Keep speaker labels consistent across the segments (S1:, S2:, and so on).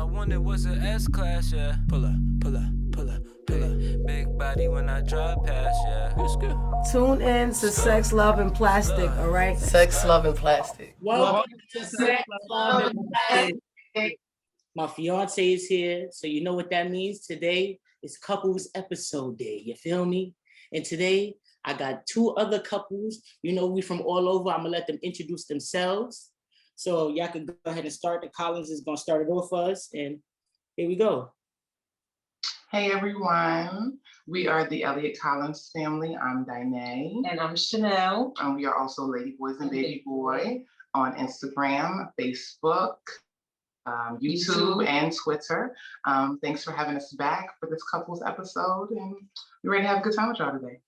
S1: I wanted was an S-Class, yeah. Pull up, pull up, pull up, pull up. Big body when I drive past, yeah.
S2: Tune in to Sex, Love, and Plastic, all right?
S3: Sex, Love, and Plastic.
S4: Welcome to Sex, Love, and Plastic. My fiance is here, so you know what that means. Today is couples episode day, you feel me? And today, I got two other couples. You know, we from all over. I'm gonna let them introduce themselves. So y'all can go ahead and start. The Collins is gonna start it off for us, and here we go.
S5: Hey everyone, we are the Elliott Collins family. I'm Danae.
S3: And I'm Chanel.
S5: And we are also Lady Boys and Baby Boy on Instagram, Facebook, YouTube, and Twitter. Thanks for having us back for this couples episode, and we're ready to have a good time with y'all today.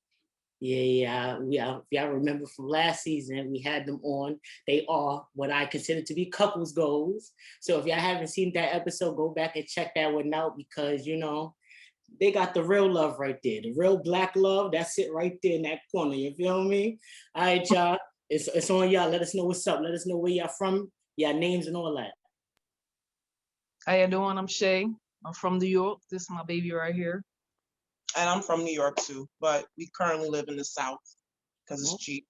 S4: Yeah. If y'all remember from last season, we had them on. They are what I consider to be couples goals. So if y'all haven't seen that episode, go back and check that one out because, you know, they got the real love right there. The real black love, that's it right there in that corner. You feel me? All right, y'all. It's on y'all. Let us know what's up. Let us know where y'all from, y'all names and all that.
S6: How you doing? I'm Shay. I'm from New York. This is my baby right here.
S7: And I'm from New York too, but we currently live in the South because it's cheap.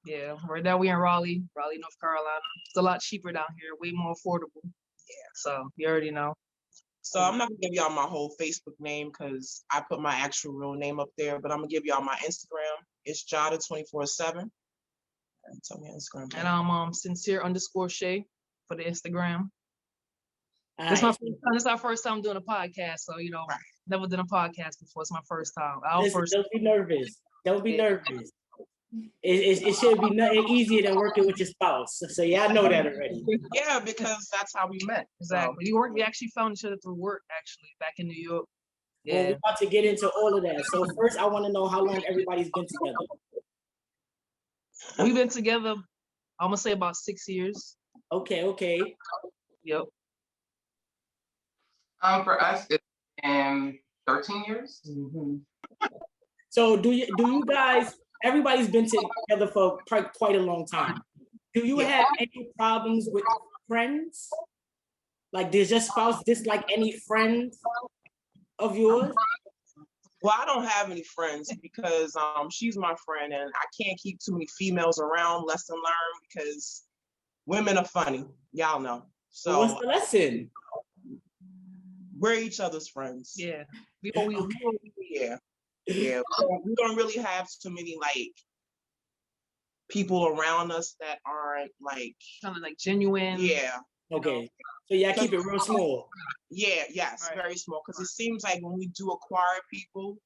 S6: Yeah, right now we in Raleigh, North Carolina. It's a lot cheaper down here, way more affordable. Yeah, so you already know.
S7: So I'm not gonna give y'all my whole Facebook name because I put my actual real name up there, but I'm gonna give y'all my Instagram. It's Jada247. Tell me Instagram.
S6: And I'm sincere_Shay for the Instagram. This is our first time doing a podcast, so you know, never done a podcast before. It's my first time.
S4: Don't be nervous. Don't be nervous. It should be nothing easier than working with your spouse. So y'all know that already.
S7: Yeah, because that's how we met.
S6: Exactly. We actually found each other through work, actually, back in New York.
S4: Yeah. Well, we're about to get into all of that. So first, I want to know how long everybody's been together.
S6: We've been together, I'm gonna say about 6 years.
S4: Okay.
S6: Yep.
S5: For us, it's been 13 years.
S4: Mm-hmm. So do you guys? Everybody's been together for quite a long time. Do you have any problems with friends? Like, does your spouse dislike any friends of yours?
S7: Well, I don't have any friends because she's my friend and I can't keep too many females around. Lesson learned because women are funny. Y'all know. So
S4: what's the lesson?
S7: We're each other's friends.
S6: Yeah.
S7: We don't really have too many like people around us that aren't like
S6: kind of like genuine.
S7: Yeah.
S4: Okay. So yeah, keep it real small.
S7: Yeah, yes, right. Very small. Because it seems like when we do acquire people,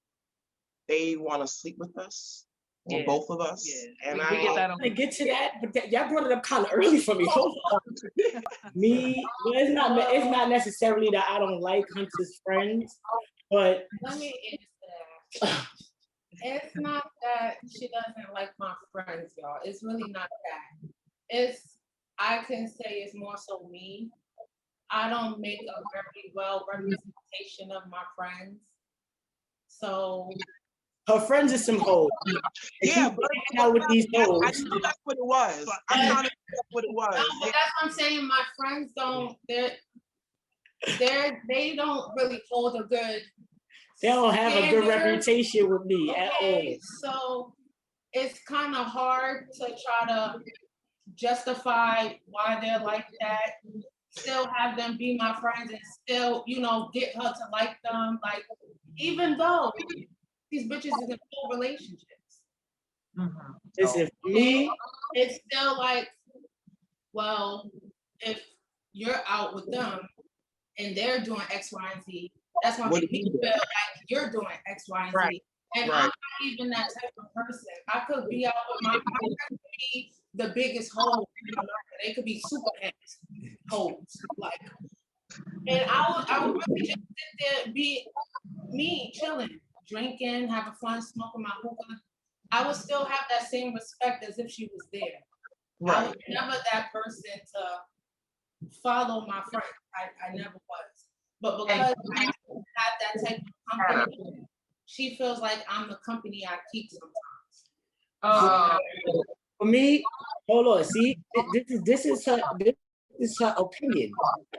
S7: they want to sleep with us. Or both of us. Yeah. And
S4: I get to that, but y'all brought it up kind of early for me. Hold on. It's not necessarily that I don't like Hunter's friends, but
S8: let me answer that. It's not that she doesn't like my friends, y'all. It's really not that. I can say it's more so me. I don't make a very well representation of my friends. So
S4: her friends are some hoes.
S7: Yeah,
S4: but out with these hoes.
S7: I knew that's what it was. I kind of knew that's what it was.
S8: No, but that's what I'm saying. My friends don't. They don't really hold a good.
S4: They don't have a good reputation with me at all.
S8: So it's kind of hard to try to justify why they're like that. Still have them be my friends and still, get her to like them. Like, even though these bitches is in full relationships.
S4: Mm-hmm. Listen, for me,
S8: it's still like, well, if you're out with them and they're doing X, Y, and Z, that's gonna make me feel like you're doing X, Y, and Z. And I'm not even that type of person. I could be out with my friends, could be the biggest hoe. They could be super hoes, like. And I would really just sit there, be me, chilling, drinking, having fun, smoking my hookah. I would still have that same respect as if she was there. Right. I was never that person to follow my friend. I never was. But because I have that type of company, she feels like I'm the company I keep sometimes.
S4: For me, hold on. See, this is It's her opinion.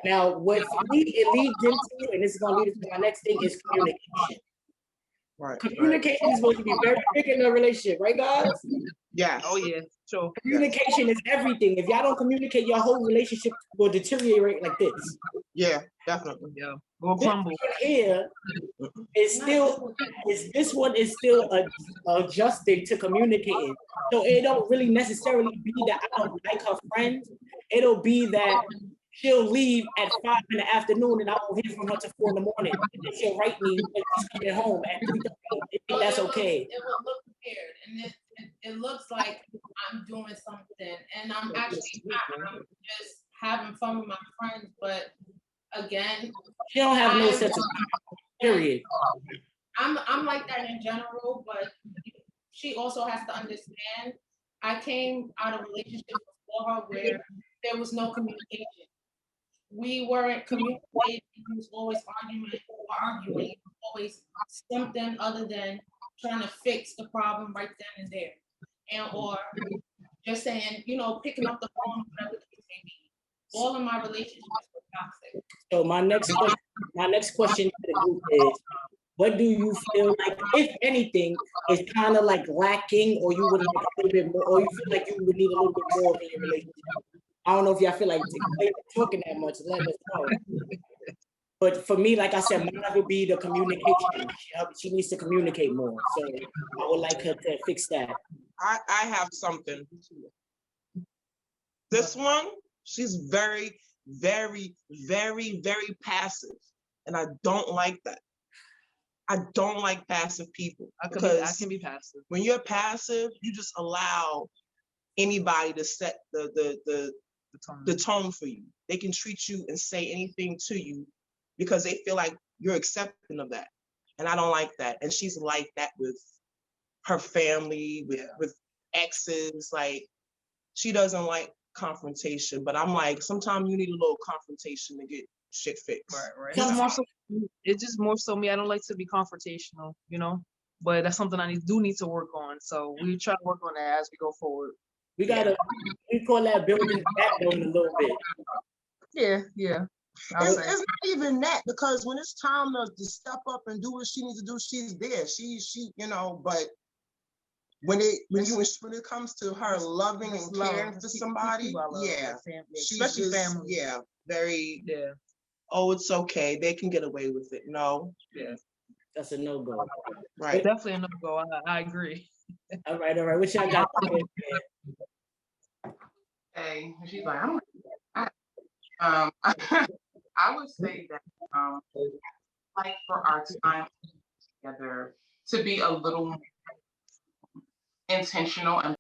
S4: Now, what for me it leads into, and this is gonna lead us to my next thing, is communication.
S7: Right.
S4: Communication is supposed to be very big in a relationship, right, guys?
S7: Yes.
S6: Oh yeah, sure.
S4: Communication is everything. If y'all don't communicate, your whole relationship will deteriorate like this.
S7: Yeah, definitely.
S6: Yeah, go crumble.
S4: Here is still this one is still adjusting to communicating. So it don't really necessarily be that I don't like her friends. It'll be that she'll leave at 5 in the afternoon and I won't hear from her till 4 in the morning. And she'll write me when she's coming home at 3:30. I think that's okay.
S8: It will look weird, and it looks like I'm doing something, and I'm actually not. I'm just having fun with my friends, but again,
S4: She don't have no sense of period.
S8: I'm like that in general, but she also has to understand I came out of a relationship before her where there was no communication. We weren't communicating. It was always arguing, always something other than trying to fix the problem right then and there. And or just saying, picking up the phone, whatever the case may be. All of my relationships were toxic.
S4: So my next question to the group is, what do you feel like, if anything, is kind of like lacking, or you would like a little bit more, or you feel like you would need a little bit more in your relationship? I don't know if y'all feel like talking that much. Let us know. But for me, like I said, mine would be the communication. She needs to communicate more. So I would like her to fix that.
S7: I have something. This one, she's very, very, very, very passive. And I don't like that. I don't like passive people. I
S6: can be passive.
S7: When you're passive, you just allow anybody to set the tone for you. They can treat you and say anything to you because they feel like you're accepting of that. And I don't like that. And she's like that with her family, with exes. Like, she doesn't like confrontation, but I'm like, sometimes you need a little confrontation to get shit fixed.
S6: Right. It's just more so me. I don't like to be confrontational, but that's something I do need to work on. So we try to work on that as we go forward.
S4: We call that building backbone a little bit.
S6: Yeah.
S9: It's not even that, because when it's time to step up and do what she needs to do, she's there. She but when it comes to her loving and caring for somebody,
S6: especially family.
S7: Very. Oh, it's okay. They can get away with it. No.
S6: Yeah.
S4: That's a no-go.
S7: Right.
S6: Definitely a no-go. I agree.
S4: All right. What y'all got?
S5: Hey, she's like, I would say that like for our time together to be a little more intentional and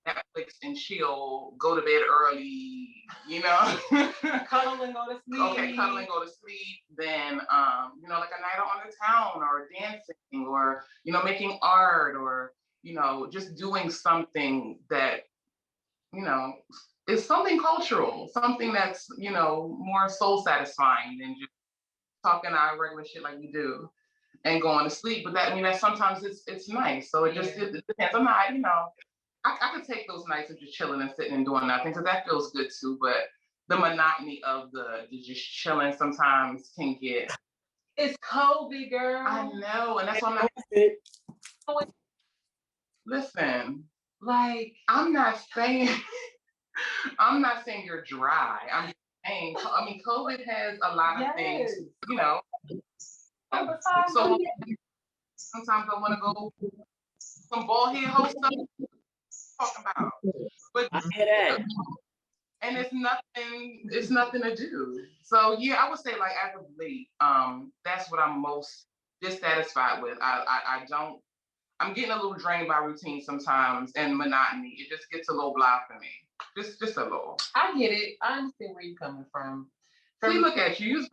S5: Netflix, and she'll go to bed early,
S3: Cuddle and go to sleep.
S5: Okay, cuddle and go to sleep. Then like a night out on the town, or dancing, or making art, or just doing something that is something cultural, something that's more soul satisfying than just talking our regular shit like we do and going to sleep. But that sometimes it's nice. So it depends. I'm not I could take those nights of just chilling and sitting and doing nothing, because that feels good too. But the monotony of the just chilling sometimes can get.
S3: It's COVID, girl.
S5: I know, and that's why I'm not. Listen, like I'm not saying you're dry. I'm saying, COVID has a lot of things, So sometimes I want to go some bald head host stuff. Talking about, but
S4: I hear that.
S5: And it's nothing to do. So yeah, I would say like as of late, that's what I'm most dissatisfied with. I'm getting a little drained by routine sometimes and monotony. It just gets a little blah for me. Just a little.
S3: I get it. I understand where you're coming from.
S5: See, look at you.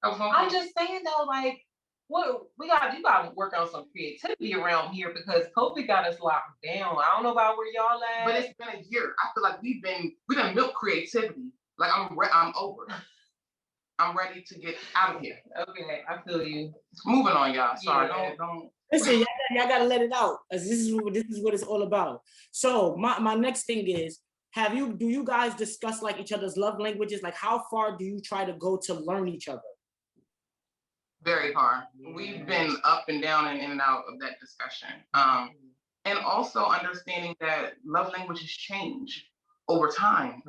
S3: I'm just saying though, like, you gotta work on some creativity around here, because COVID got us locked down. I don't know about where y'all at.
S5: But it's been a year. I feel like we done milk creativity. Like I'm over. I'm ready to get out of here.
S3: Okay, I feel you.
S5: Moving on, y'all. Sorry, don't.
S4: Listen, y'all gotta let it out. This is what it's all about. So my next thing is, do you guys discuss like each other's love languages? Like how far do you try to go to learn each other?
S5: Very far. We've been up and down and in and out of that discussion. And also understanding that love languages change over time.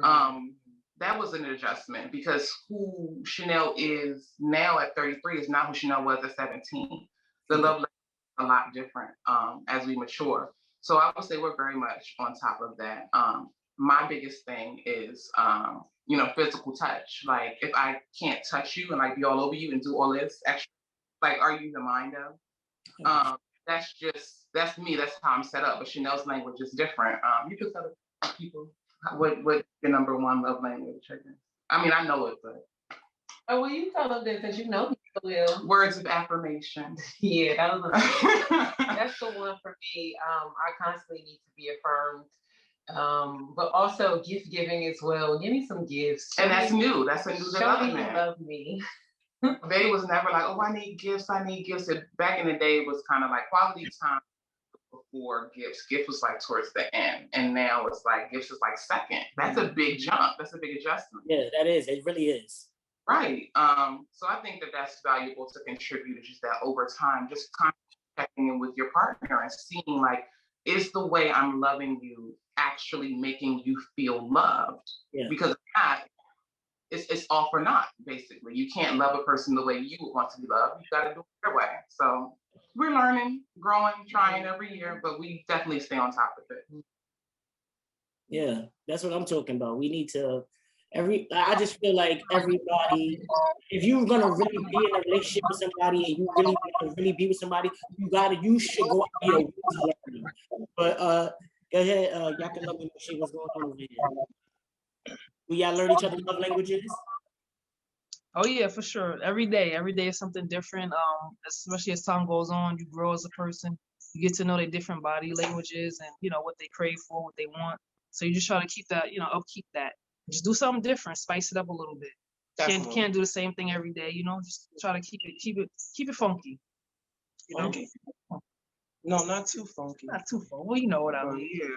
S5: That was an adjustment because who Chanel is now at 33 is not who Chanel was at 17. The love language is a lot different as we mature. So I would say we're very much on top of that. My biggest thing is, physical touch. Like if I can't touch you and like be all over you and do all this extra, like, are you the mind of? That's me. That's how I'm set up. But Chanel's language is different. You can tell people what your number one love language is. I mean, I know it, but.
S3: Oh, well, you tell them this because you know people will.
S5: Words of affirmation.
S3: Yeah, that's the one for me. I constantly need to be affirmed. But also gift giving as well. Give me some gifts.
S5: And that's new. That's a new development.
S3: Show me you love me.
S5: They was never like, oh, I need gifts. Back in the day, it was kind of like quality time before gifts. Gift was like towards the end. And now it's like gifts is like second. That's a big jump. That's a big adjustment.
S4: Yeah, that is. It really is.
S5: Right. So I think that that's valuable to contribute to just that over time, just checking in with your partner and seeing like, is the way I'm loving you actually making you feel loved? Yeah. Because if not, it's all for naught, basically. You can't love a person the way you would want to be loved. You got to do it your way. So we're learning, growing, trying every year, but we definitely stay on top of it.
S4: Yeah, that's what I'm talking about. We need to, I just feel like everybody, if you're going to really be in a relationship with somebody and you really want to really be with somebody, you should go out of your way to learn. But go ahead, y'all can let me see what's going on over here. Do y'all learn each other's love languages?
S6: Oh yeah, for sure. Every day is something different. Especially as time goes on, you grow as a person. You get to know their different body languages and what they crave for, what they want. So you just try to keep that, upkeep that. Just do something different, spice it up a little bit. Can't do the same thing every day. Just try to keep it funky.
S7: Funky. No, not too funky.
S6: Not too funky. Well, you know what I mean.
S7: Yeah.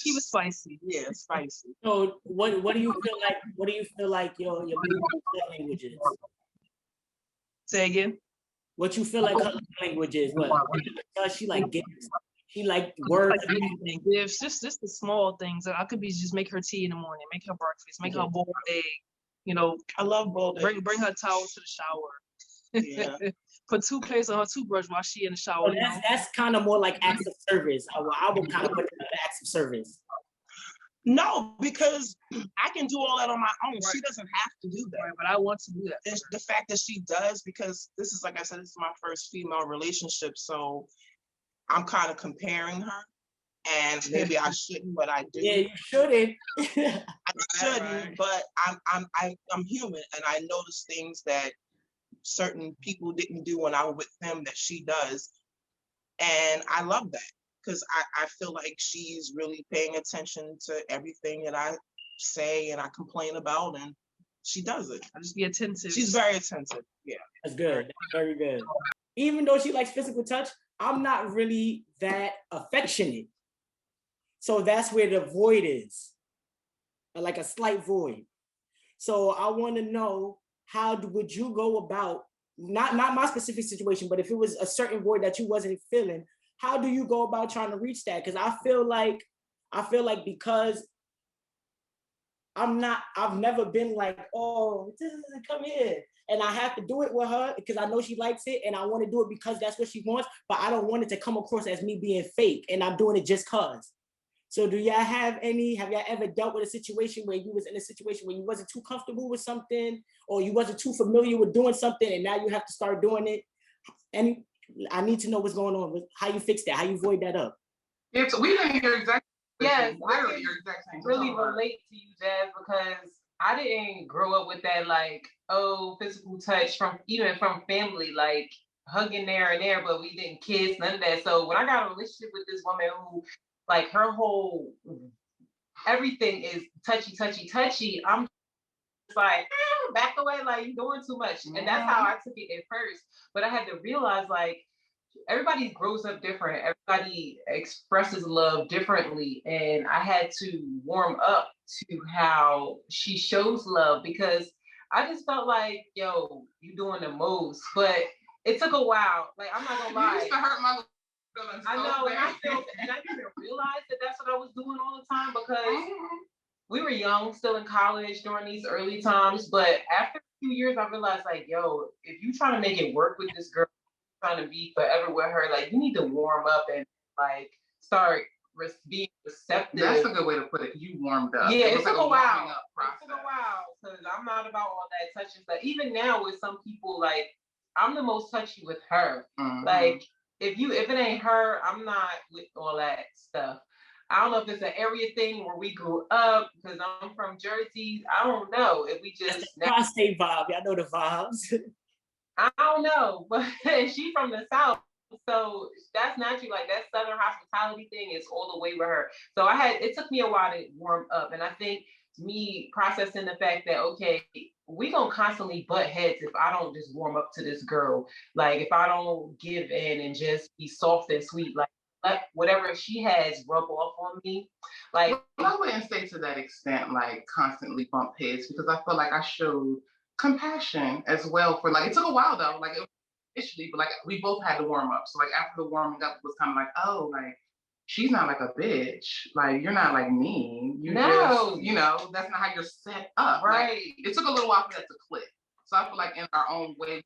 S6: Keep it spicy.
S7: Yeah, spicy.
S4: So what do you feel like? What do you feel like your love language is?
S6: Say again.
S4: What you feel like her love language is? What? She like gifts. She like words.
S6: Gifts. Just the small things. I could be just make her tea in the morning, make her breakfast, make her a boiled egg.
S7: I love boiled eggs.
S6: Bring her towel to the shower.
S7: Yeah.
S6: Put toothpaste on her toothbrush while she in the shower.
S4: That's kind of more like acts of service. I would kind of put it under acts of service.
S7: No, because I can do all that on my own. Right. She doesn't have to do that.
S6: Right, but I want to do that.
S7: It's the fact that she does, because this is, like I said, this is my first female relationship. So I'm kind of comparing her. And maybe I shouldn't, but I do.
S4: Yeah, you shouldn't.
S7: I shouldn't, but I'm human, and I notice things that certain people didn't do when I was with them that she does. And I love that because I feel like she's really paying attention to everything that I say and I complain about, and she does it.
S6: I just be attentive.
S7: She's very attentive. Yeah.
S4: That's good. That's very good. Even though she likes physical touch, I'm not really that affectionate. So that's where the void is, like a slight void. So I want to know, how would you go about, not my specific situation, but if it was a certain void that you wasn't feeling, how do you go about trying to reach that? Because I feel like because I've never been like, oh, come here. And I have to do it with her because I know she likes it and I want to do it because that's what she wants, but I don't want it to come across as me being fake and I'm doing it just cause. So have y'all ever dealt with a situation where you was in a situation where you wasn't too comfortable with something or you wasn't too familiar with doing something and now you have to start doing it? And I need to know what's going on, how you fix that, how you void that up.
S5: We didn't hear exactly.
S3: Yes,
S5: literally your exact same.
S3: Really relate to you, Jazz, because I didn't grow up with that physical touch from family, like hugging there and there, but we didn't kiss, none of that. So when I got a relationship with this woman who, like, her whole everything is touchy, I'm just like, back away, like, you're doing too much. And that's how I took it at first. But I had to realize, like, everybody grows up different. everybody expresses love differently, and I had to warm up to how she shows love because I just felt like, yo, you doing the most. But it took a while. Like, I'm not gonna lie.
S5: You used to hurt my feelings.
S3: I know, and I didn't realize that that's what I was doing all the time because we were young, still in college during these early times. But after a few years, I realized, like, yo, if you trying to make it work with this girl, trying to be forever with her, like, you need to warm up and like start being receptive.
S5: That's a good way to put it. You warmed up.
S3: Yeah, it took a while.
S5: It took
S3: a while because I'm not about all that touching stuff. Even now with some people, like, I'm the most touchy with her. Like, if it ain't her, I'm not with all that stuff. I don't know if it's an area thing where we grew up because I'm from Jersey. I don't know if we just
S4: prostate vibe. Y'all know the vibes.
S3: I don't know, but she's from the South. So that's naturally like that Southern hospitality thing is all the way with her. So it took me a while to warm up. And I think me processing the fact that, okay, we gonna constantly butt heads if I don't just warm up to this girl. Like if I don't give in and just be soft and sweet, like let whatever she has rub off on me. Like,
S5: I wouldn't say to that extent, like constantly bump heads, because I feel like I showed compassion as well for, like, it took a while though, like initially, but like we both had to warm up. So like after the warming up, it was kind of like, oh, like she's not like a bitch, like you're not like me, just, you know, that's not how you're set up,
S3: right?
S5: Like, it took a little while for that to click. So I feel like in our own way,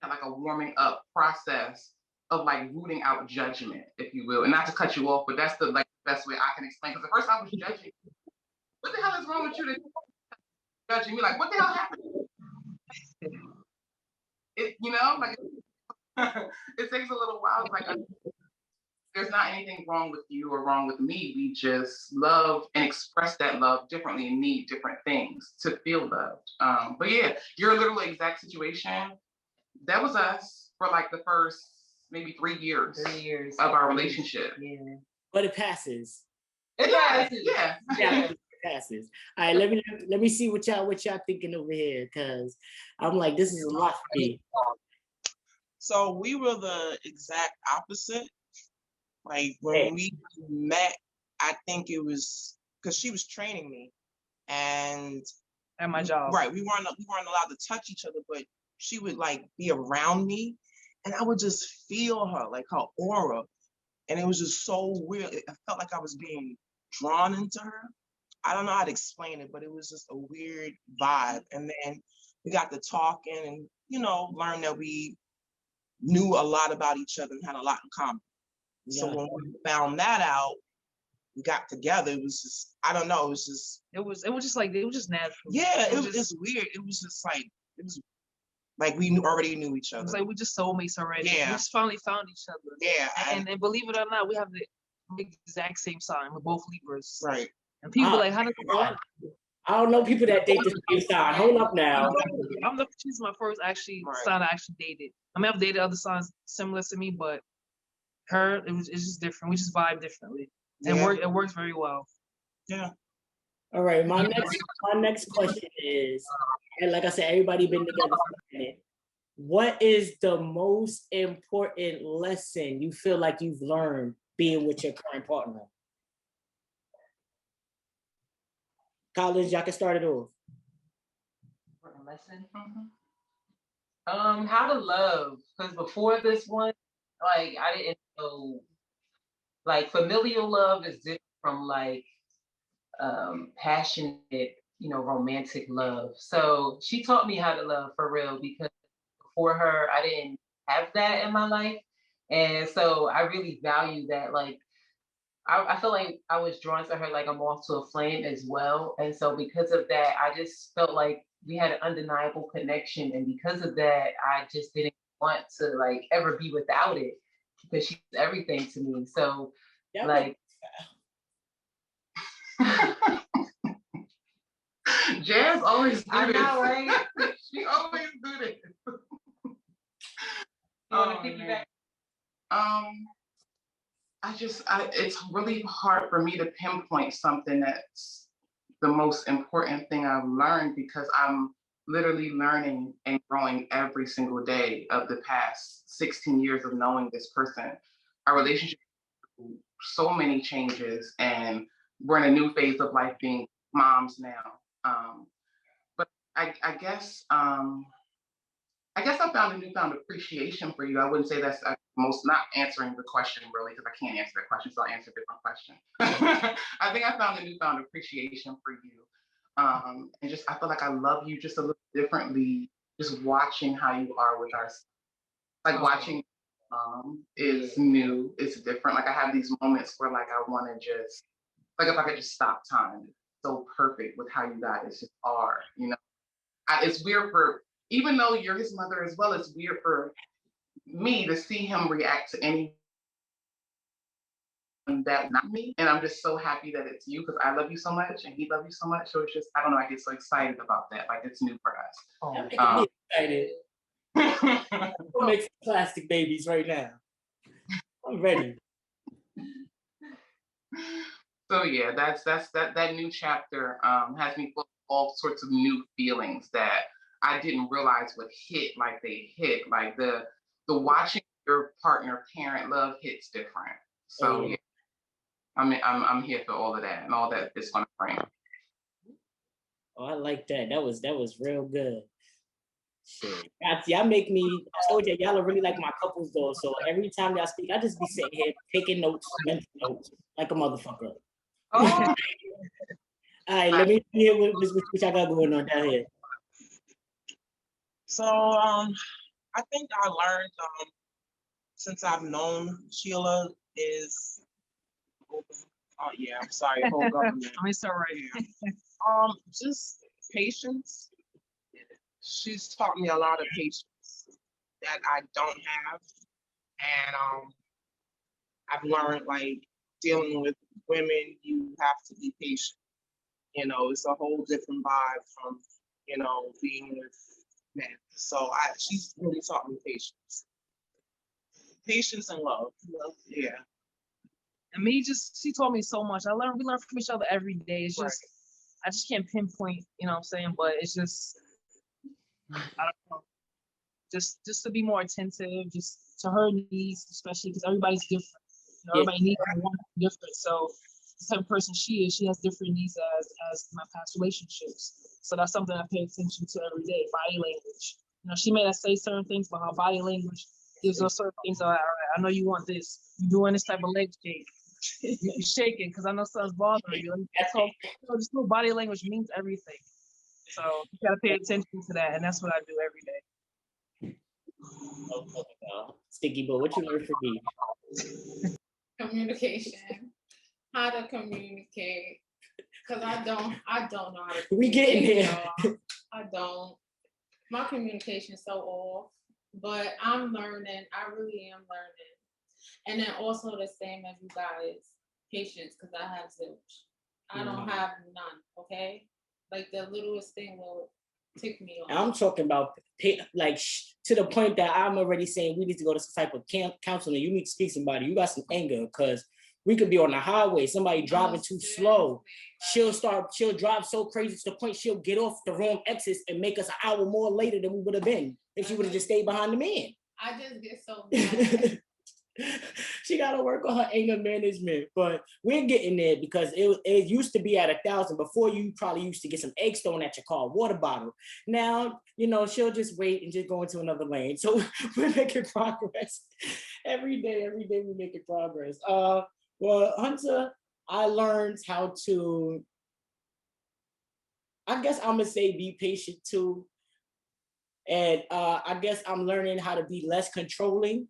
S5: like a warming up process of like rooting out judgment, if you will, and not to cut you off, but that's the like best way I can explain. Because at first I was judging, what the hell is wrong with you to judging me? Like, what the hell happened? It, you know, like it takes a little while. Like, there's not anything wrong with you or wrong with me. We just love and express that love differently and need different things to feel loved. But yeah, your little exact situation, that was us for like the first maybe 3 years of our relationship.
S3: Yeah.
S4: But it passes.
S3: It passes.
S5: Yeah.
S4: It passes. All right, let me see what y'all thinking over here, because I'm like, this is a lot for me.
S7: So we were the exact opposite. Like when we met, I think it was because she was training me, and
S6: at my job.
S7: Right, we weren't allowed to touch each other, but she would like be around me, and I would just feel her, like her aura, and it was just so weird. I felt like I was being drawn into her. I don't know how to explain it, but it was just a weird vibe. And then we got to talking, and learned that we knew a lot about each other and had a lot in common. Yeah. So when we found that out, we got together. It was just, I don't know. It was just
S6: natural.
S7: Yeah, it's weird. It was just like, it was like we already knew each other.
S6: It's like we just soulmates already.
S7: Yeah.
S6: We just finally found each other.
S7: Yeah.
S6: And believe it or not, we have the exact same sign. We're both Libras.
S7: Right.
S6: And people like, how does it work?
S4: I don't know people that date the same sign. Hold up now.
S6: She's my first sign I actually dated. I mean, I've dated other signs similar to me, but her, it's just different. We just vibe differently. Yeah. It works very well.
S7: Yeah.
S4: All right. My next question is, and like I said, everybody been together for a minute. What is the most important lesson you feel like you've learned being with your current partner? Collins, y'all can start it off.
S3: Important lesson? How to love. Because before this one, like, I didn't know, like, familial love is different from, like, passionate, romantic love. So she taught me how to love for real, because before her, I didn't have that in my life. And so I really value that. Like, I feel like I was drawn to her like a moth to a flame as well. And so because of that, I just felt like we had an undeniable connection. And because of that, I just didn't want to like ever be without it, because she's everything to me. So like
S5: Jazz always do this.
S3: I know, right?
S5: She always do this.
S3: You want to piggyback?
S5: It's really hard for me to pinpoint something that's the most important thing I've learned, because I'm literally learning and growing every single day of the past 16 years of knowing this person. Our relationship so many changes, and we're in a new phase of life being moms now. But I guess I found a newfound appreciation for you. I wouldn't say that's most not answering the question really, because I can't answer that question, so I'll answer a different question. I think I found a newfound appreciation for you. And just I feel like I love you just a little differently, just watching how you are with our like watching is new, it's different. Like I have these moments where like I want to just like if I could just stop time. It's so perfect with how you guys just are, you know. It's weird for even though you're his mother as well, it's weird for me to see him react to any that not me. And I'm just so happy that it's you because I love you so much and he loves you so much. So it's just, I don't know, I get so excited about that. Like it's new for us.
S4: I'm excited. We'll make some plastic babies right now. I'm ready.
S5: So yeah, that new chapter has me full of all sorts of new feelings that I didn't realize would hit like they hit. Like the watching your partner parent love hits different. So yeah, I'm here for all of that and all that it's gonna bring.
S4: Oh, I like that. That was real good. Shit. Y'all make me, I told you, y'all are really like my couples though. So every time y'all speak, I just be sitting here taking notes, mental notes, like a motherfucker.
S6: Oh.
S4: All right, let me hear what y'all got going on down here.
S7: So I think I learned since I've known Sheila is I'm sorry, whole government.
S6: I mean, sorry.
S7: Just patience. She's taught me a lot of patience that I don't have. And I've learned like dealing with women, you have to be patient. You know, it's a whole different vibe from, you know, being with men. So she's really taught me patience. Patience and love. Yeah.
S6: And me, she taught me so much. We learn from each other every day. It's just, I just can't pinpoint, you know what I'm saying? But it's just, I don't know. Just to be more attentive, just to her needs, especially because everybody's different. You know, everybody needs and wants different. So the type of person she is, she has different needs as my past relationships. So that's something I pay attention to every day. Body language. You know, she may not say certain things, but her body language gives us certain things. All right, I know you want this. You're doing this type of leg shake. You're shaking because I know something's bothering you. So just know body language means everything. So you gotta pay attention to that, and that's what I do every day.
S4: Sticky Boy, what you learned from me?
S8: Communication. How to communicate. Because I don't know how to
S4: We getting there.
S8: I don't. My communication's so off. But I'm learning. I really am learning. And then also the same as you guys, patience, because I have zilch. I don't have none, okay? Like the littlest thing will tick me off.
S4: I'm talking about like to the point that I'm already saying we need to go to some type of counseling. You need to speak to somebody. You got some anger because we could be on the highway, somebody driving too slow. She'll drive so crazy to the point she'll get off the wrong exits and make us an hour more later than we would have been if she would have just stayed behind the man.
S8: I just get so mad.
S4: She got to work on her anger management, but we're getting there because it used to be at 1,000. Before, you probably used to get some eggs thrown at your car, water bottle. Now, you know, she'll just wait and just go into another lane. So we're making progress every day. We're making progress. Well, Hunter, I learned how to, I guess I'm gonna say be patient too. And I guess I'm learning how to be less controlling.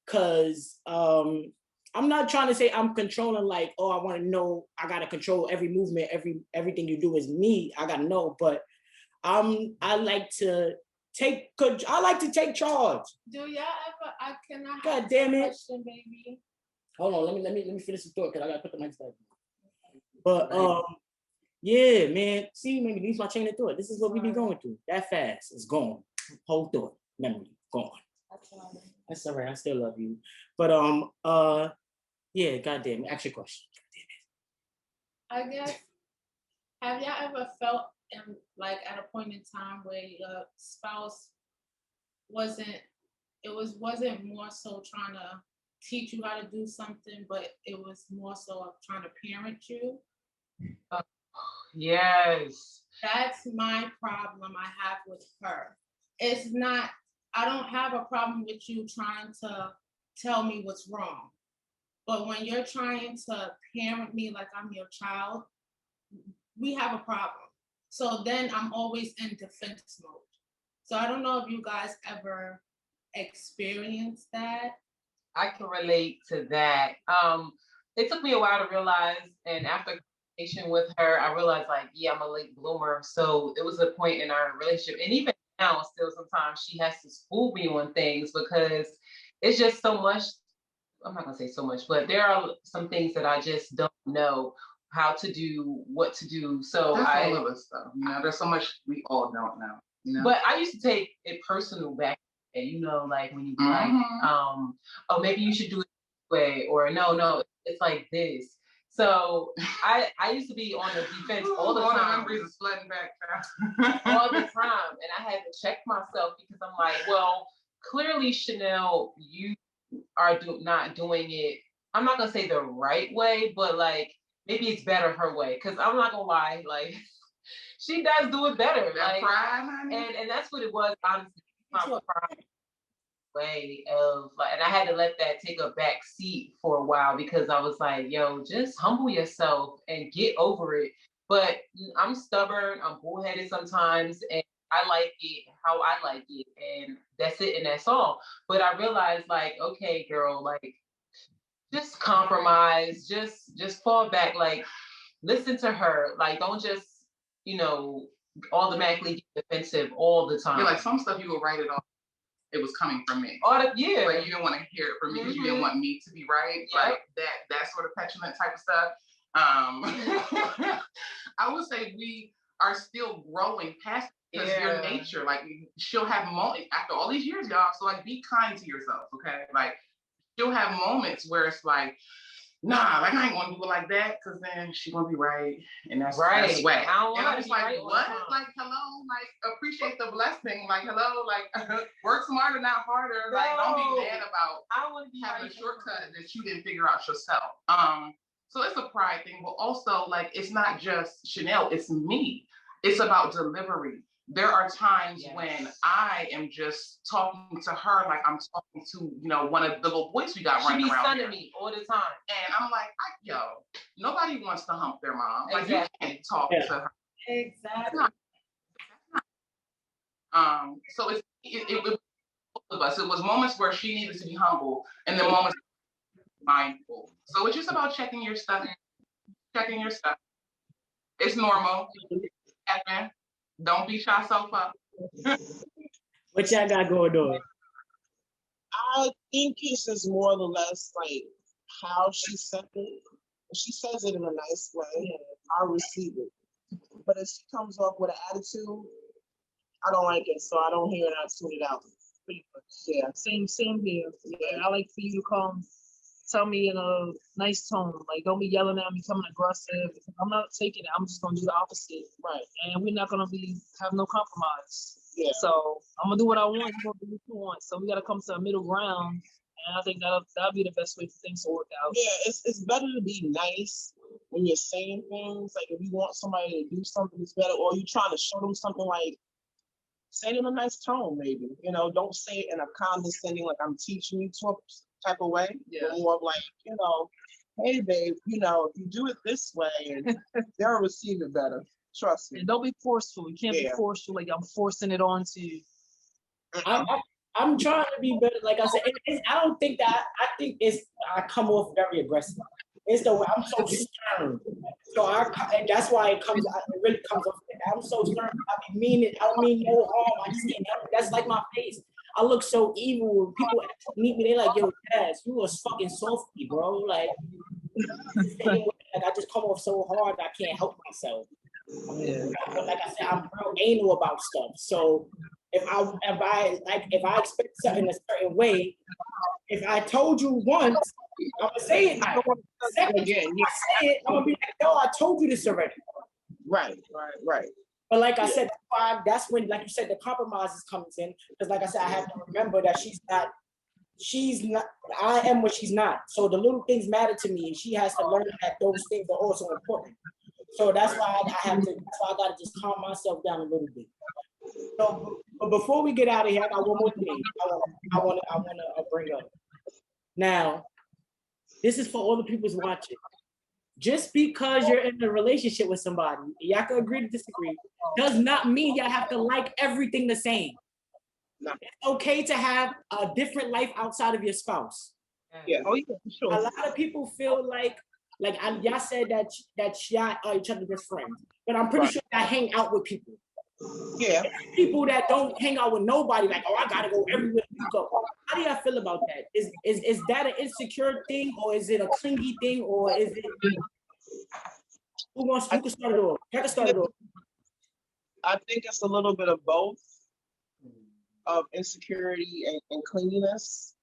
S4: Cause I'm not trying to say I'm controlling like, oh, I want to know, I gotta control every movement, everything you do is me. I gotta know, but I like to take charge.
S8: Do y'all ever? I cannot.
S4: God damn it!
S8: Question, baby.
S4: Hold on, let me finish the thought because I gotta put the mic back. But yeah, man. See, maybe these my chain of thought. This is what we be going through. That fast, it's gone. Whole thought, memory, gone. That's all right. I still love you. But yeah, goddamn, ask your question.
S8: I guess, have y'all ever felt like at a point in time where your spouse wasn't more so trying to teach you how to do something, but it was more so of trying to parent you.
S3: Yes.
S8: That's my problem I have with her. It's not, I don't have a problem with you trying to tell me what's wrong. But when you're trying to parent me like I'm your child, we have a problem. So then I'm always in defense mode. So I don't know if you guys ever experienced that.
S3: I can relate to that. It took me a while to realize, and after conversation with her, I realized like, yeah, I'm a late bloomer. So it was a point in our relationship, and even now, still sometimes she has to school me on things because it's just so much. I'm not gonna say so much, but there are some things that I just don't know how to do, what to do. So
S5: That's all of us though. You know, there's so much we all don't know. You know?
S3: But I used to take it personal back, you know, like when you be like, oh, maybe you should do it this way, or no, it's like this. So I used to be on the defense all the time.
S5: All the memories are flooding back
S3: all the time, and I had to check myself because I'm like, well, clearly, Chanel, you are not doing it. I'm not gonna say the right way, but like maybe it's better her way. Because I'm not gonna lie, like she does do it better.
S5: That
S3: like
S5: pride, honey.
S3: and that's what it was, honestly. My pride way of like, and I had to let that take a back seat for a while because I was like, yo, just humble yourself and get over it. But I'm stubborn, I'm bullheaded sometimes, and I like it how I like it, and that's it, and that's all. But I realized, like, okay, girl, like, just compromise, just fall back, like, listen to her, like, don't just, you know, automatically get defensive all the time.
S5: Yeah, like some stuff you will write it off. It was coming from me.
S3: Yeah.
S5: Like you didn't want to hear it from me because you didn't want me to be right. Yep. Like that sort of petulant type of stuff. I would say we are still growing past because your nature, like she'll have moments after all these years, y'all. So like be kind to yourself, okay? Like she'll have moments where it's like, nah, like I ain't gonna do it like that because then she's gonna be right, and that's right. That's whack. And I'm just like, right, what? Like, hello, like appreciate the blessing. Like, hello, like work smarter, not harder. No. Like, don't be mad about having a shortcut that you didn't figure out yourself. So it's a pride thing, but also like it's not just Chanel, it's me. It's about delivery. There are times when I am just talking to her like I'm talking to, you know, one of the little boys we got running around. She be sunning me all the time. And I'm like, yo, nobody wants to hump their mom. Like you can't talk to her.
S8: Exactly.
S5: So it was both of us. It was moments where she needed to be humble and then moments mindful. So it's just about checking your stuff. It's normal. Don't beat yourself up.
S4: What y'all got going on?
S7: I think it's just more or less like how she said it. She says it in a nice way, I receive it. But if she comes off with an attitude, I don't like it, so I don't hear it. I tune it out.
S6: Pretty much. Yeah, same here. Yeah, I like for you to come tell me in a nice tone. Like, don't be yelling at me, becoming aggressive. I'm not taking it. I'm just gonna do the opposite.
S7: Right.
S6: And we're not gonna have no compromise.
S7: Yeah.
S6: So I'm gonna do what I want. You're gonna do what you want. So we gotta come to a middle ground. And I think that'll be the best way for things to work out.
S7: Yeah, it's better to be nice when you're saying things. Like if you want somebody to do something, it's better. Or you're trying to show them something, like say it in a nice tone, maybe. You know, don't say it in a condescending, like I'm teaching you type of way.
S6: Yeah.
S7: More of like, you know, hey babe, you know, if you do it this way, and they'll receive it better. Trust me.
S6: And don't be forceful. You can't be forceful. Like I'm forcing it on to you.
S4: I'm trying to be better. Like I said, I don't think that. I think I come off very aggressive. It's the way I'm so stern. So and that's why it really comes off. I'm so stern. I mean it. I don't mean no harm. I just can't help it. That's like my face. I look so evil when people meet me. They like, yo, Taz, you was fucking softy, bro. Like I just come off so hard that I can't help myself. But like I said, I'm real anal about stuff. So if I expect something a certain way, if I told you once, I'm gonna say it now. Second, I say it, I'm gonna be like, yo, I told you this already.
S7: Right.
S4: But like I said, that's when, like you said, the compromises comes in. Because like I said, I have to remember that she's not she's not, I am what she's not. So the little things matter to me, and she has to learn that those things are also important. So that's why I have to, that's why I gotta just calm myself down a little bit. So, but before we get out of here, I got one more thing I wanna bring up. Now, this is for all the people who's watching. Just because you're in a relationship with somebody, y'all can agree to disagree, does not mean y'all have to like everything the same. No. It's okay to have a different life outside of your spouse.
S7: Yeah, oh yeah, for sure.
S4: A lot of people feel like y'all said that y'all are each other's best friends, but I'm pretty sure y'all hang out with people.
S7: Yeah.
S4: People that don't hang out with nobody, like, oh, I gotta go everywhere you go. How do y'all feel about that? Is that an insecure thing, or is it a clingy thing, or is it? Who can start it off? I can start it off.
S7: I think it's a little bit of both, of insecurity and clinginess,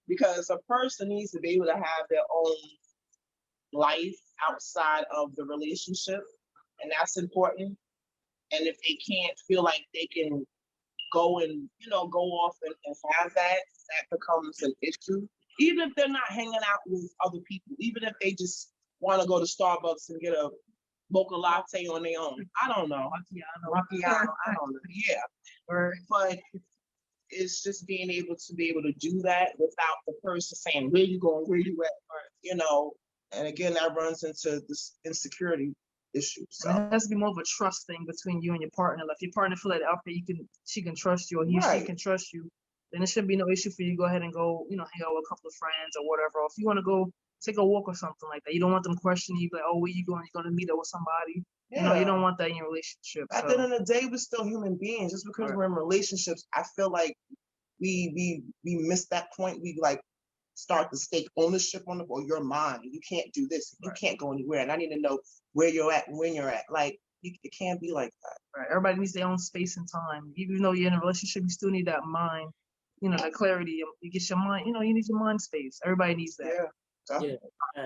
S7: because a person needs to be able to have their own life outside of the relationship, and that's important. And if they can't feel like they can go and, go off and have that becomes an issue. Even if they're not hanging out with other people, even if they just want to go to Starbucks and get a mocha latte on their own. I don't know. Macchiato, I don't know. Yeah. But it's just being able to do that without the person saying, where you going, where you at, and again, that runs into this insecurity issue. So
S6: it has to be more of a trust thing between you and your partner. Like if your partner feel like after she can trust you, or she can trust you, then it shouldn't be no issue for you to go ahead and go, hang out with a couple of friends or whatever. Or if you want to go take a walk or something like that, you don't want them questioning you, like, oh, where you going? You're going to meet up with somebody.
S7: Yeah.
S6: You don't want that in your relationship.
S7: At the end of the day, we're still human beings. Just because we're in relationships, I feel like we miss that point. We start to stake ownership on the, you're mine. You can't do this. You can't go anywhere. And I need to know where you're at and when you're at. Like, it can't be like that.
S6: Right. Everybody needs their own space and time. Even though you're in a relationship, you still need that mind, that clarity. You get your mind, you need your mind space. Everybody needs that.
S7: Yeah.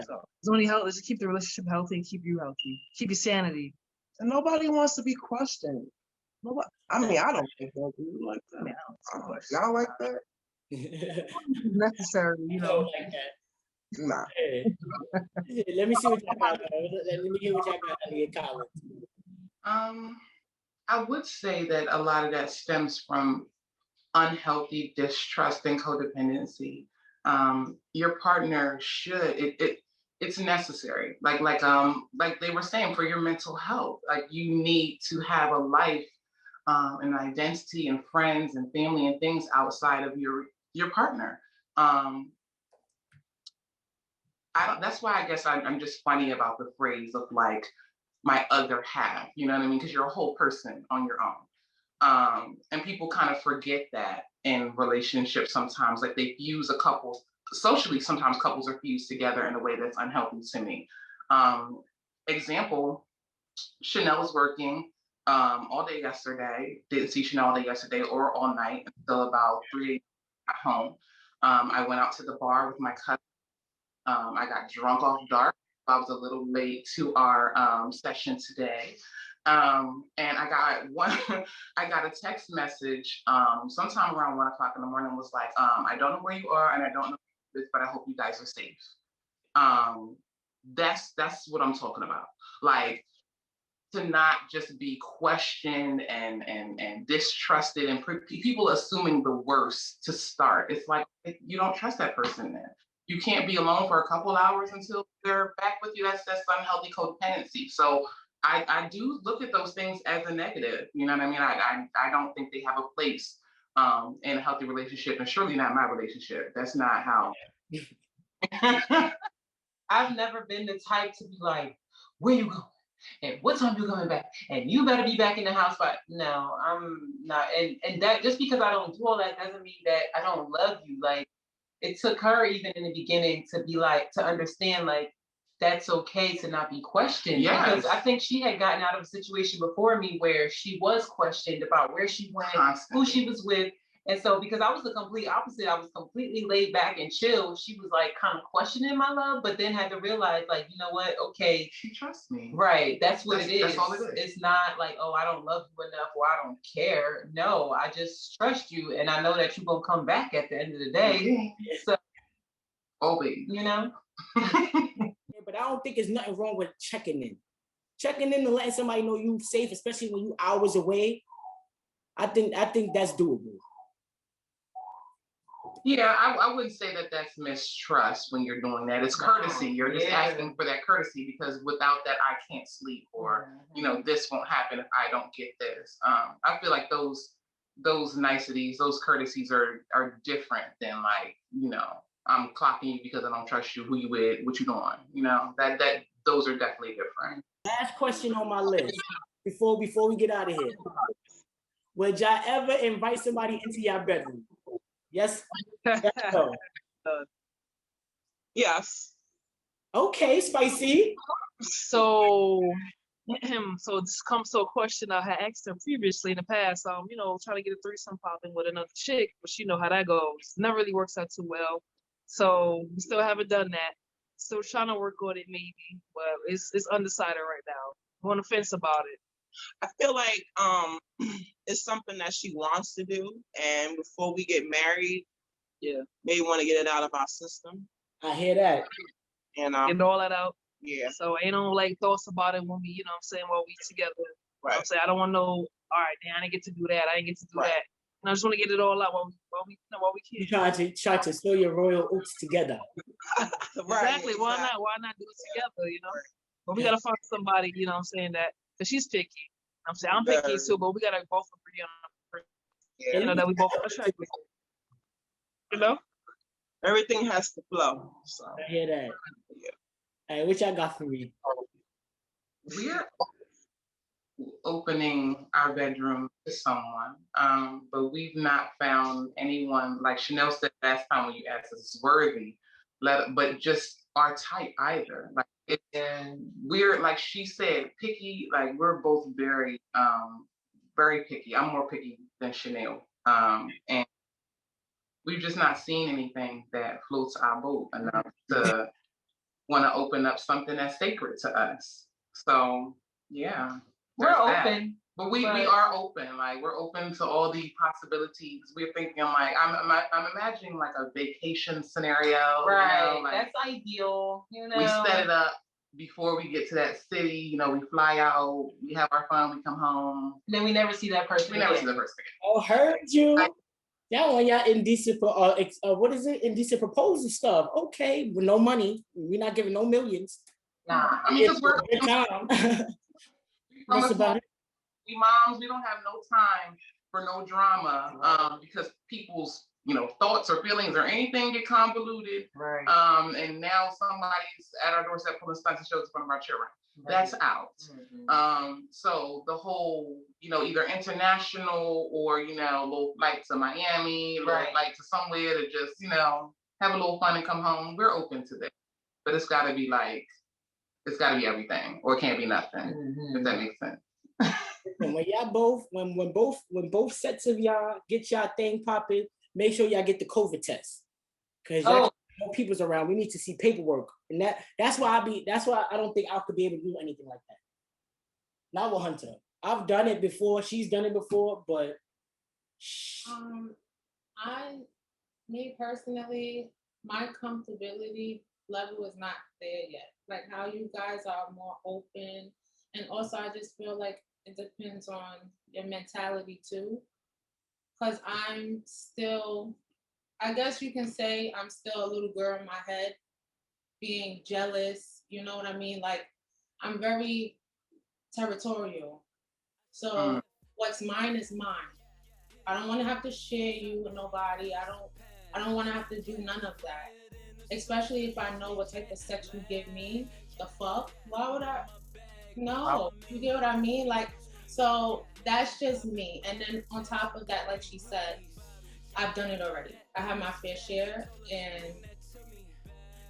S6: So it's only help is to keep the relationship healthy and keep you healthy. Keep your sanity.
S7: And nobody wants to be questioned. Nobody, I don't think they'll do like that. Y'all like that?
S6: Necessary,
S4: Don't like that.
S7: Nah.
S4: Let me see what y'all got. Let me hear what y'all got out of your college.
S5: I would say that a lot of that stems from unhealthy distrust and codependency. Your partner should it's necessary. Like they were saying, for your mental health. Like you need to have a life, an identity, and friends and family and things outside of your partner. That's why I guess I'm just funny about the phrase of like my other half, you know what I mean? Because you're a whole person on your own. And people kind of forget that in relationships sometimes, like they fuse a couple, socially sometimes couples are fused together in a way that's unhealthy to me. Example, Chanel was working all day yesterday, didn't see Chanel all day yesterday or all night until about 3 a.m. at home. I went out to the bar with my cousin. I got drunk off dark. I was a little late to our session today. And I got a text message sometime around 1 o'clock in the morning, was like, I don't know where you are and I don't know this, but I hope you guys are safe. That's what I'm talking about. Like, to not just be questioned and distrusted and people assuming the worst to start. It's like, you don't trust that person then. You can't be alone for a couple hours until they're back with you. That's unhealthy codependency. So I do look at those things as a negative. You know what I mean? I don't think they have a place in a healthy relationship, and surely not my relationship. That's not how.
S3: I've never been the type to be like, where you going? And what time you coming back? And you better be back in the house by. No, I'm not. And that, just because I don't do all that doesn't mean that I don't love you. Like, it took her even in the beginning to be like, to understand like that's okay to not be questioned.
S5: Yes.
S3: Because I think she had gotten out of a situation before me where she was questioned about where she went, who she was with, And so because I was the complete opposite, I was completely laid back and chill. She was like kind of questioning my love, but then had to realize, like, you know what? Okay,
S5: she trusts me.
S3: Right. That's what it is.
S5: That's all it is.
S3: It's not like, oh, I don't love you enough or I don't care. No, I just trust you, and I know that you're gonna come back at the end of the day.
S5: Okay.
S3: So
S5: always,
S3: you know.
S4: Yeah, but I don't think there's nothing wrong with checking in and letting somebody know you're safe, especially when you hours away. I think that's doable.
S5: Yeah, I wouldn't say that that's mistrust when you're doing that. It's courtesy. You're just asking for that courtesy, because without that, I can't sleep, or this won't happen if I don't get this. I feel like those niceties, those courtesies are different than like, I'm clocking you because I don't trust you, who you with, what you doing. That those are definitely different.
S4: Last question on my list before we get out of here. Would y'all ever invite somebody into your bedroom? Yes. No.
S7: Yes.
S4: Okay, spicy.
S6: So this comes to a question I had asked her previously in the past. Trying to get a threesome popping with another chick, but you know how that goes. Never really works out too well. So we still haven't done that. Still trying to work on it maybe, but it's undecided right now. I'm on the fence about it.
S7: I feel like it's something that she wants to do, and before we get married, maybe want to get it out of our system.
S4: I hear that.
S7: And
S6: get all that out.
S7: Yeah.
S6: So ain't no like thoughts about it when we, while we together.
S7: Right.
S6: I'm saying I don't want no. All right, then I didn't get to do that. I didn't get to do that. And I just want to get it all out while we can.
S4: You try to sew your royal oats together.
S6: Exactly. Why not? Why not do it together? But we gotta find somebody. That because she's picky. I'm saying I'm picky too, but we gotta both agree on that we both attracted.
S7: Everything has to flow. So
S4: I hear that.
S7: Yeah.
S4: Hey, what y'all got for me?
S5: We're opening our bedroom to someone, but we've not found anyone, like Chanel said last time when you asked us, worthy, but just our type either. Like, and we're, like she said, picky. Like, we're both very, very picky. I'm more picky than Chanel, and we've just not seen anything that floats our boat enough to want to open up something that's sacred to us. So yeah,
S3: we're open.
S5: But we are open. Like, we're open to all the possibilities. We're thinking, like, I'm imagining like a vacation scenario.
S3: Right. That's ideal.
S5: We set it up before we get to that city. We fly out, we have our fun, we come home.
S3: Then we never see that person.
S5: Never see the person again.
S4: Oh, heard you. Y'all on y'all indecent, what is it? Indecent proposal stuff. Okay, with no money. We're not giving no millions.
S5: Nah, I mean, because we're
S4: That's about it.
S5: We moms, we don't have no time for no drama, because people's, thoughts or feelings or anything get convoluted.
S3: Right.
S5: And now somebody's at our doorstep pulling stunts and shows in front of our children. Right. That's out. Mm-hmm. So the whole, either international or, little flight to Miami, little flight to somewhere to just, have a little fun and come home. We're open to that. But it's gotta be everything, or it can't be nothing, if that makes sense.
S4: And when y'all both, when both sets of y'all get y'all thing popping, make sure y'all get the COVID test. Cause y'all no people's around. We need to see paperwork. And that's why I don't think I could be able to do anything like that. Not with Hunter. I've done it before, she's done it before, but
S8: me personally, my comfortability level is not there yet. Like how you guys are more open. And also I just feel like it depends on your mentality too. Because I'm still, I guess you can say I'm still a little girl in my head, being jealous, you know what I mean? Like, I'm very territorial. So what's mine is mine. I don't want to have to share you with nobody. I don't want to have to do none of that. Especially if I know what type of sex you give me. The fuck? Why would I? No, you get what I mean? Like, so that's just me. And then on top of that, like she said, I've done it already. I have my fair share, and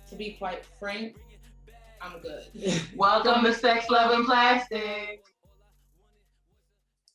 S8: to be quite frank, I'm good.
S3: Welcome to Sex, Love, and Plastic.